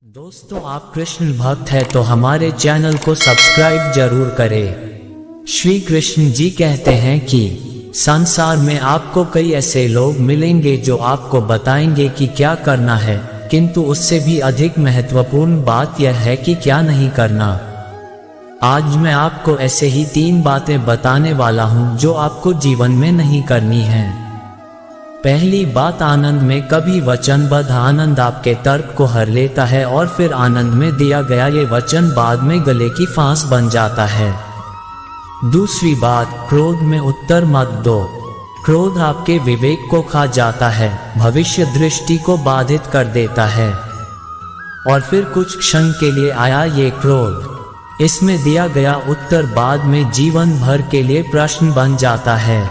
दोस्तों, आप कृष्ण भक्त हैं तो हमारे चैनल को सब्सक्राइब जरूर करें। श्री कृष्ण जी कहते हैं कि संसार में आपको कई ऐसे लोग मिलेंगे जो आपको बताएंगे कि क्या करना है, किंतु उससे भी अधिक महत्वपूर्ण बात यह है कि क्या नहीं करना। आज मैं आपको ऐसे ही 3 बातें बताने वाला हूं जो आपको जीवन में नहीं करनी है। पहली बात, आनंद में कभी वचनबद्ध आनंद आपके तर्क को हर लेता है और फिर आनंद में दिया गया ये वचन बाद में गले की फांस बन जाता है। दूसरी बात, क्रोध में उत्तर मत दो। क्रोध आपके विवेक को खा जाता है, भविष्य दृष्टि को बाधित कर देता है और फिर कुछ क्षण के लिए आया ये क्रोध, इसमें दिया गया उत्तर बाद में जीवन भर के लिए प्रश्न बन जाता है।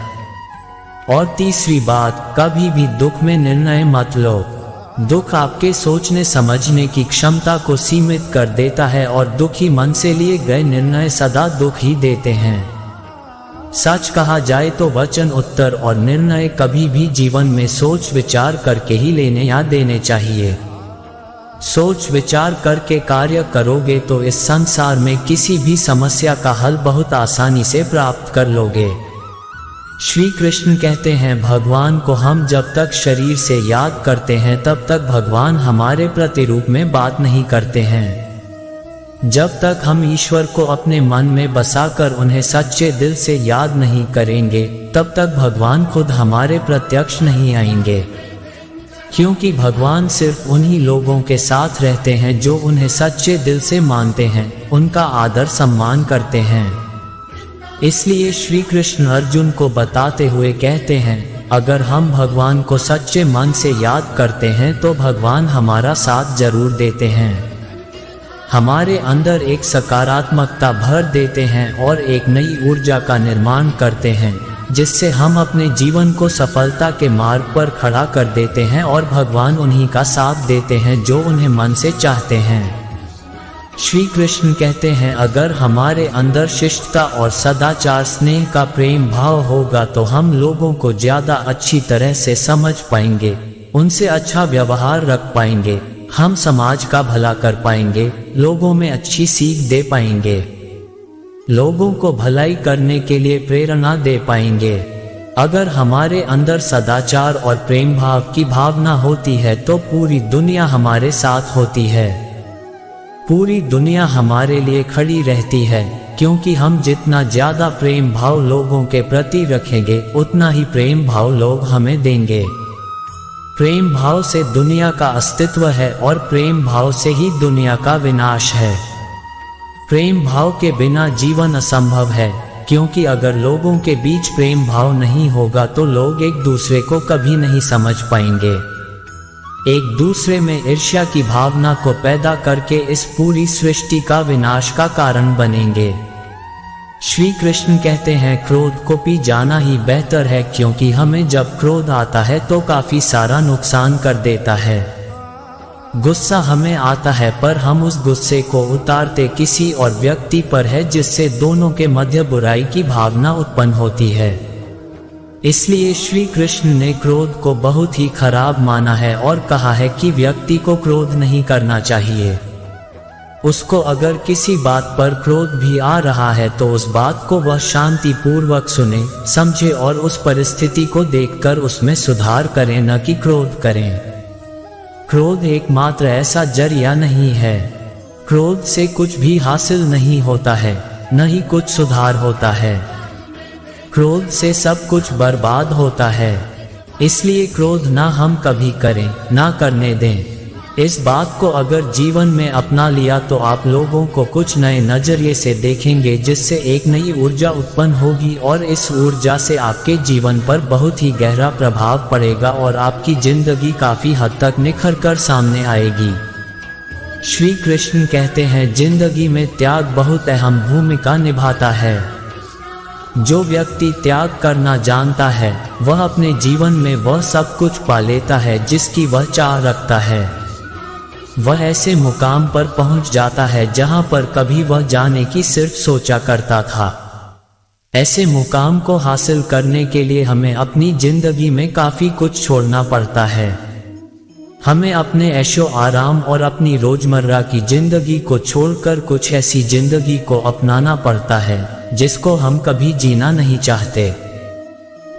और तीसरी बात, कभी भी दुख में निर्णय मत लो। दुख आपके सोचने समझने की क्षमता को सीमित कर देता है और दुखी मन से लिए गए निर्णय सदा दुख ही देते हैं। सच कहा जाए तो वचन, उत्तर और निर्णय कभी भी जीवन में सोच विचार करके ही लेने या देने चाहिए। सोच विचार करके कार्य करोगे तो इस संसार में किसी भी समस्या का हल बहुत आसानी से प्राप्त कर लोगे। श्री कृष्ण कहते हैं, भगवान को हम जब तक शरीर से याद करते हैं तब तक भगवान हमारे प्रतिरूप में बात नहीं करते हैं। जब तक हम ईश्वर को अपने मन में बसाकर उन्हें सच्चे दिल से याद नहीं करेंगे तब तक भगवान खुद हमारे प्रत्यक्ष नहीं आएंगे, क्योंकि भगवान सिर्फ उन्हीं लोगों के साथ रहते हैं जो उन्हें सच्चे दिल से मानते हैं, उनका आदर सम्मान करते हैं। इसलिए श्री कृष्ण अर्जुन को बताते हुए कहते हैं, अगर हम भगवान को सच्चे मन से याद करते हैं तो भगवान हमारा साथ जरूर देते हैं, हमारे अंदर एक सकारात्मकता भर देते हैं और एक नई ऊर्जा का निर्माण करते हैं, जिससे हम अपने जीवन को सफलता के मार्ग पर खड़ा कर देते हैं और भगवान उन्हीं का साथ देते हैं जो उन्हें मन से चाहते हैं। श्री कृष्ण कहते हैं, अगर हमारे अंदर शिष्टता और सदाचार स्नेह का प्रेम भाव होगा तो हम लोगों को ज्यादा अच्छी तरह से समझ पाएंगे, उनसे अच्छा व्यवहार रख पाएंगे, हम समाज का भला कर पाएंगे, लोगों में अच्छी सीख दे पाएंगे, लोगों को भलाई करने के लिए प्रेरणा दे पाएंगे। अगर हमारे अंदर सदाचार और प्रेम भाव की भावना होती है तो पूरी दुनिया हमारे साथ होती है, पूरी दुनिया हमारे लिए खड़ी रहती है, क्योंकि हम जितना ज्यादा प्रेम भाव लोगों के प्रति रखेंगे उतना ही प्रेम भाव लोग हमें देंगे। प्रेम भाव से दुनिया का अस्तित्व है और प्रेम भाव से ही दुनिया का विनाश है। प्रेम भाव के बिना जीवन असंभव है, क्योंकि अगर लोगों के बीच प्रेम भाव नहीं होगा तो लोग एक दूसरे को कभी नहीं समझ पाएंगे, एक दूसरे में ईर्ष्या की भावना को पैदा करके इस पूरी सृष्टि का विनाश का कारण बनेंगे। श्री कृष्ण कहते हैं, क्रोध को पी जाना ही बेहतर है, क्योंकि हमें जब क्रोध आता है तो काफी सारा नुकसान कर देता है। गुस्सा हमें आता है पर हम उस गुस्से को उतारते किसी और व्यक्ति पर है, जिससे दोनों के मध्य बुराई की भावना उत्पन्न होती है। इसलिए श्री कृष्ण ने क्रोध को बहुत ही खराब माना है और कहा है कि व्यक्ति को क्रोध नहीं करना चाहिए। उसको अगर किसी बात पर क्रोध भी आ रहा है तो उस बात को वह शांति पूर्वक सुने, समझे और उस परिस्थिति को देखकर उसमें सुधार करें, न कि क्रोध करें। क्रोध एकमात्र ऐसा जरिया नहीं है, क्रोध से कुछ भी हासिल नहीं होता है, न ही कुछ सुधार होता है। क्रोध से सब कुछ बर्बाद होता है, इसलिए क्रोध ना हम कभी करें, ना करने दें। इस बात को अगर जीवन में अपना लिया तो आप लोगों को कुछ नए नजरिए से देखेंगे, जिससे एक नई ऊर्जा उत्पन्न होगी और इस ऊर्जा से आपके जीवन पर बहुत ही गहरा प्रभाव पड़ेगा और आपकी जिंदगी काफी हद तक निखर कर सामने आएगी। श्री कृष्ण कहते हैं, जिंदगी में त्याग बहुत अहम भूमिका निभाता है। जो व्यक्ति त्याग करना जानता है वह अपने जीवन में वह सब कुछ पा लेता है जिसकी वह चाह रखता है। वह ऐसे मुकाम पर पहुंच जाता है जहां पर कभी वह जाने की सिर्फ सोचा करता था। ऐसे मुकाम को हासिल करने के लिए हमें अपनी जिंदगी में काफी कुछ छोड़ना पड़ता है। हमें अपने ऐशो आराम और अपनी रोजमर्रा की जिंदगी को छोड़कर कुछ ऐसी जिंदगी को अपनाना पड़ता है जिसको हम कभी जीना नहीं चाहते,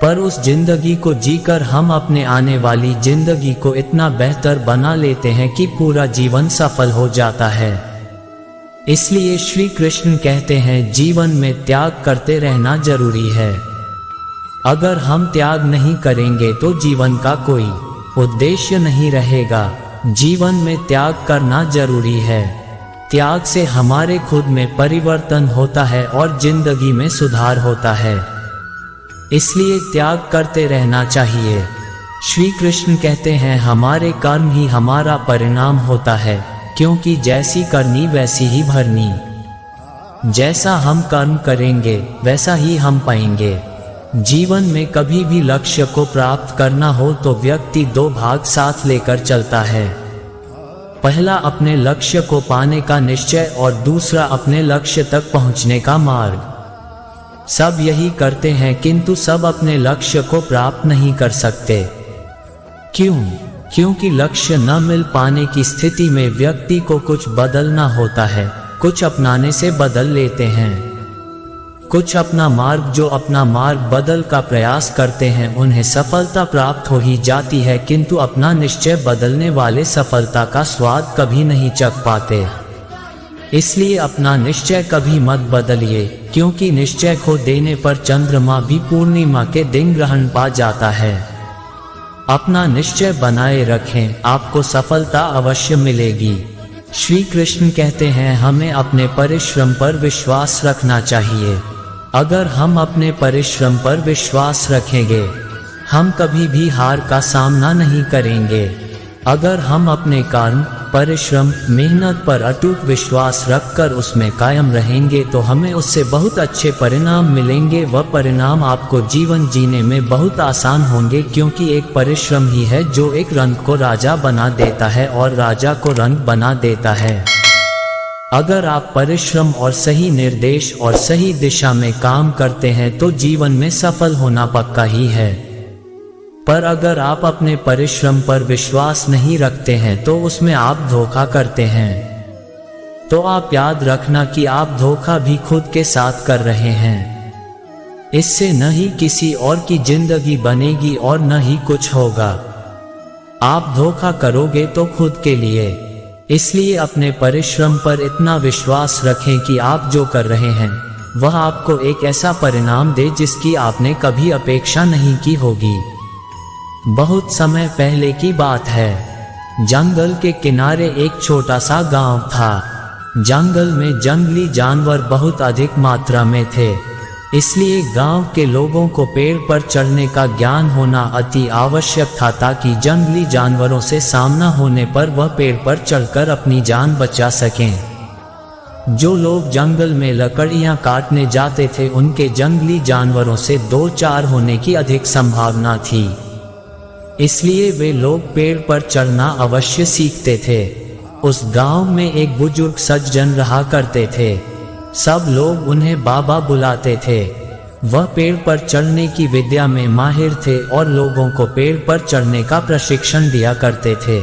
पर उस जिंदगी को जीकर हम अपने आने वाली जिंदगी को इतना बेहतर बना लेते हैं कि पूरा जीवन सफल हो जाता है। इसलिए श्री कृष्ण कहते हैं जीवन में त्याग करते रहना जरूरी है। अगर हम त्याग नहीं करेंगे तो जीवन का कोई उद्देश्य नहीं रहेगा। जीवन में त्याग करना जरूरी है। त्याग से हमारे खुद में परिवर्तन होता है और जिंदगी में सुधार होता है। इसलिए त्याग करते रहना चाहिए। श्री कृष्ण कहते हैं हमारे कर्म ही हमारा परिणाम होता है, क्योंकि जैसी करनी वैसी ही भरनी। जैसा हम कर्म करेंगे वैसा ही हम पाएंगे। जीवन में कभी भी लक्ष्य को प्राप्त करना हो तो व्यक्ति दो भाग साथ लेकर चलता है। पहला अपने लक्ष्य को पाने का निश्चय और दूसरा अपने लक्ष्य तक पहुंचने का मार्ग। सब यही करते हैं किंतु सब अपने लक्ष्य को प्राप्त नहीं कर सकते। क्यों? क्योंकि लक्ष्य न मिल पाने की स्थिति में व्यक्ति को कुछ बदलना होता है। कुछ अपनाने से बदल लेते हैं, कुछ अपना मार्ग जो अपना मार्ग बदल का प्रयास करते हैं उन्हें सफलता प्राप्त हो ही जाती है, किंतु अपना निश्चय बदलने वाले सफलता का स्वाद कभी नहीं चख पाते। इसलिए अपना निश्चय कभी मत बदलिए, क्योंकि निश्चय खो देने पर चंद्रमा भी पूर्णिमा के दिन ग्रहण पा जाता है। अपना निश्चय बनाए रखें, आपको सफलता अवश्य मिलेगी। श्री कृष्ण कहते हैं हमें अपने परिश्रम पर विश्वास रखना चाहिए। अगर हम अपने परिश्रम पर विश्वास रखेंगे हम कभी भी हार का सामना नहीं करेंगे। अगर हम अपने कर्म, परिश्रम, मेहनत पर अटूट विश्वास रखकर उसमें कायम रहेंगे तो हमें उससे बहुत अच्छे परिणाम मिलेंगे। वह परिणाम आपको जीवन जीने में बहुत आसान होंगे, क्योंकि एक परिश्रम ही है जो एक रंग को राजा बना देता है और राजा को रंग बना देता है। अगर आप परिश्रम और सही निर्देश और सही दिशा में काम करते हैं तो जीवन में सफल होना पक्का ही है। पर अगर आप अपने परिश्रम पर विश्वास नहीं रखते हैं तो उसमें आप धोखा करते हैं। तो आप याद रखना कि आप धोखा भी खुद के साथ कर रहे हैं। इससे न ही किसी और की जिंदगी बनेगी और न ही कुछ होगा। आप धोखा करोगे तो खुद के लिए। इसलिए अपने परिश्रम पर इतना विश्वास रखें कि आप जो कर रहे हैं वह आपको एक ऐसा परिणाम दे जिसकी आपने कभी अपेक्षा नहीं की होगी। बहुत समय पहले की बात है। जंगल के किनारे एक छोटा सा गांव था। जंगल में जंगली जानवर बहुत अधिक मात्रा में थे, इसलिए गांव के लोगों को पेड़ पर चढ़ने का ज्ञान होना अति आवश्यक था, ताकि जंगली जानवरों से सामना होने पर वह पेड़ पर चढ़कर अपनी जान बचा सकें। जो लोग जंगल में लकड़ियां काटने जाते थे उनके जंगली जानवरों से दो चार होने की अधिक संभावना थी, इसलिए वे लोग पेड़ पर चढ़ना अवश्य सीखते थे। उस गांव में एक बुजुर्ग सज्जन रहा करते थे। सब लोग उन्हें बाबा बुलाते थे। वह पेड़ पर चढ़ने की विद्या में माहिर थे और लोगों को पेड़ पर चढ़ने का प्रशिक्षण दिया करते थे।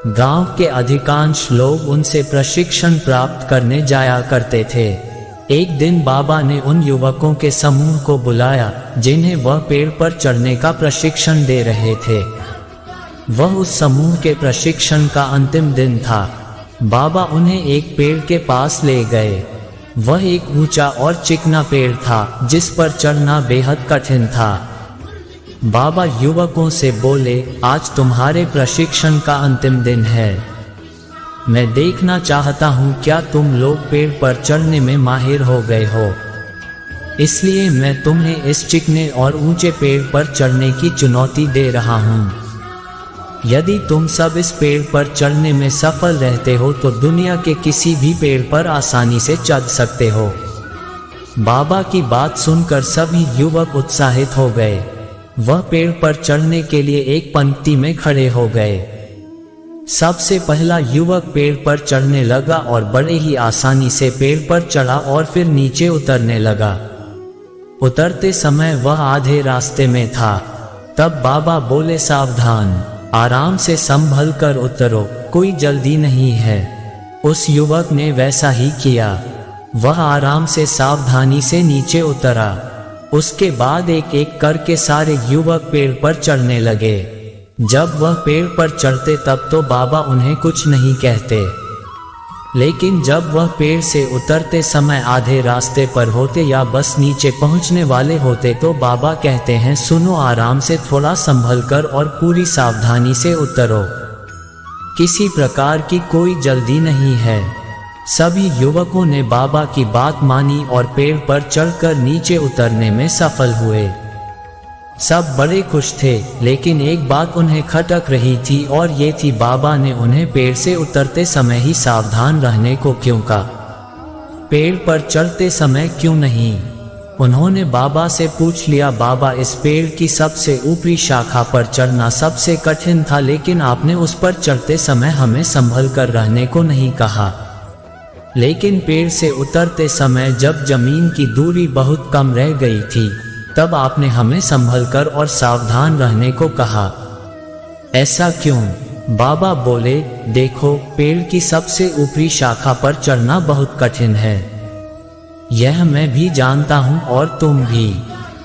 गांव के अधिकांश लोग उनसे प्रशिक्षण प्राप्त करने जाया करते थे। एक दिन बाबा ने उन युवकों के समूह को बुलाया जिन्हें वह पेड़ पर चढ़ने का प्रशिक्षण दे रहे थे। वह उस समूह के प्रशिक्षण का अंतिम दिन था। बाबा उन्हें एक पेड़ के पास ले गए। वह एक ऊंचा और चिकना पेड़ था जिस पर चढ़ना बेहद कठिन था। बाबा युवकों से बोले, आज तुम्हारे प्रशिक्षण का अंतिम दिन है। मैं देखना चाहता हूँ क्या तुम लोग पेड़ पर चढ़ने में माहिर हो गए हो। इसलिए मैं तुम्हें इस चिकने और ऊंचे पेड़ पर चढ़ने की चुनौती दे रहा हूँ। यदि तुम सब इस पेड़ पर चढ़ने में सफल रहते हो तो दुनिया के किसी भी पेड़ पर आसानी से चढ़ सकते हो। बाबा की बात सुनकर सभी युवक उत्साहित हो गए। वह पेड़ पर चढ़ने के लिए एक पंक्ति में खड़े हो गए। सबसे पहला युवक पेड़ पर चढ़ने लगा और बड़े ही आसानी से पेड़ पर चढ़ा और फिर नीचे उतरने लगा। उतरते समय वह आधे रास्ते में था। तब बाबा बोले, सावधान, आराम से संभल कर उतरो, कोई जल्दी नहीं है। उस युवक ने वैसा ही किया। वह आराम से सावधानी से नीचे उतरा। उसके बाद एक एक करके सारे युवक पेड़ पर चढ़ने लगे। जब वह पेड़ पर चढ़ते तब तो बाबा उन्हें कुछ नहीं कहते, लेकिन जब वह पेड़ से उतरते समय आधे रास्ते पर होते या बस नीचे पहुंचने वाले होते तो बाबा कहते हैं, सुनो, आराम से थोड़ा संभल कर और पूरी सावधानी से उतरो, किसी प्रकार की कोई जल्दी नहीं है। सभी युवकों ने बाबा की बात मानी और पेड़ पर चढ़कर नीचे उतरने में सफल हुए। सब बड़े खुश थे, लेकिन एक बात उन्हें खटक रही थी और ये थी, बाबा ने उन्हें पेड़ से उतरते समय ही सावधान रहने को क्यों कहा, पेड़ पर चढ़ते समय क्यों नहीं? उन्होंने बाबा से पूछ लिया, बाबा, इस पेड़ की सबसे ऊपरी शाखा पर चढ़ना सबसे कठिन था, लेकिन आपने उस पर चढ़ते समय हमें संभल कर रहने को नहीं कहा। लेकिन पेड़ से उतरते समय जब जमीन की दूरी बहुत कम रह गई थी, तब आपने हमें संभल कर और सावधान रहने को कहा। ऐसा क्यों? बाबा बोले, देखो, पेड़ की सबसे ऊपरी शाखा पर चढ़ना बहुत कठिन है, यह मैं भी जानता हूँ और तुम भी,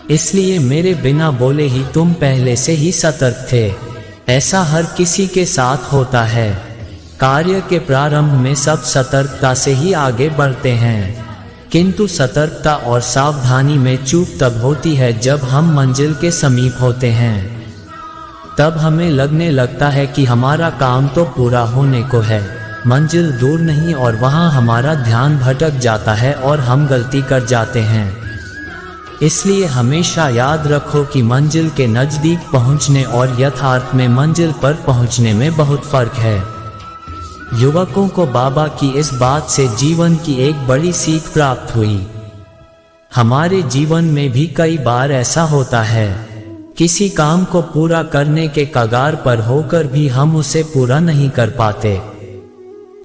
इसलिए मेरे बिना बोले ही तुम पहले से ही सतर्क थे। ऐसा हर किसी के साथ होता है। कार्य के प्रारंभ में सब सतर्कता से ही आगे बढ़ते हैं, किंतु सतर्कता और सावधानी में चूक तब होती है जब हम मंजिल के समीप होते हैं। तब हमें लगने लगता है कि हमारा काम तो पूरा होने को है, मंजिल दूर नहीं, और वहां हमारा ध्यान भटक जाता है और हम गलती कर जाते हैं। इसलिए हमेशा याद रखो कि मंजिल के नजदीक पहुंचने और यथार्थ में मंजिल पर पहुंचने में बहुत फर्क है। युवकों को बाबा की इस बात से जीवन की एक बड़ी सीख प्राप्त हुई। हमारे जीवन में भी कई बार ऐसा होता है, किसी काम को पूरा करने के कगार पर होकर भी हम उसे पूरा नहीं कर पाते।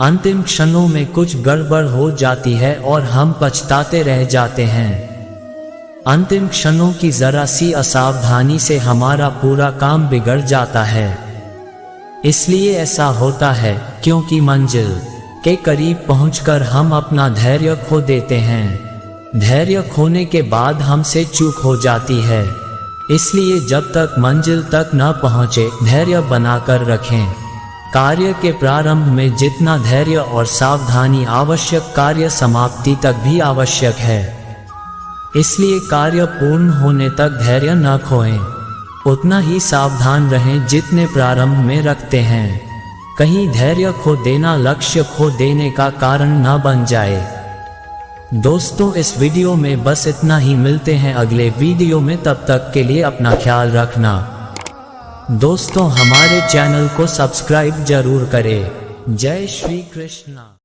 अंतिम क्षणों में कुछ गड़बड़ हो जाती है और हम पछताते रह जाते हैं। अंतिम क्षणों की जरा सी असावधानी से हमारा पूरा काम बिगड़ जाता है। इसलिए ऐसा होता है क्योंकि मंजिल के करीब पहुंचकर हम अपना धैर्य खो देते हैं। धैर्य खोने के बाद हमसे चूक हो जाती है। इसलिए जब तक मंजिल तक न पहुंचे, धैर्य बनाकर रखें। कार्य के प्रारंभ में जितना धैर्य और सावधानी आवश्यक, कार्य समाप्ति तक भी आवश्यक है। इसलिए कार्य पूर्ण होने तक धैर्य न खोएं, उतना ही सावधान रहें जितने प्रारंभ में रखते हैं। कहीं धैर्य खो देना लक्ष्य खो देने का कारण न बन जाए। दोस्तों, इस वीडियो में बस इतना ही। मिलते हैं अगले वीडियो में, तब तक के लिए अपना ख्याल रखना। दोस्तों, हमारे चैनल को सब्सक्राइब जरूर करें। जय श्री कृष्ण।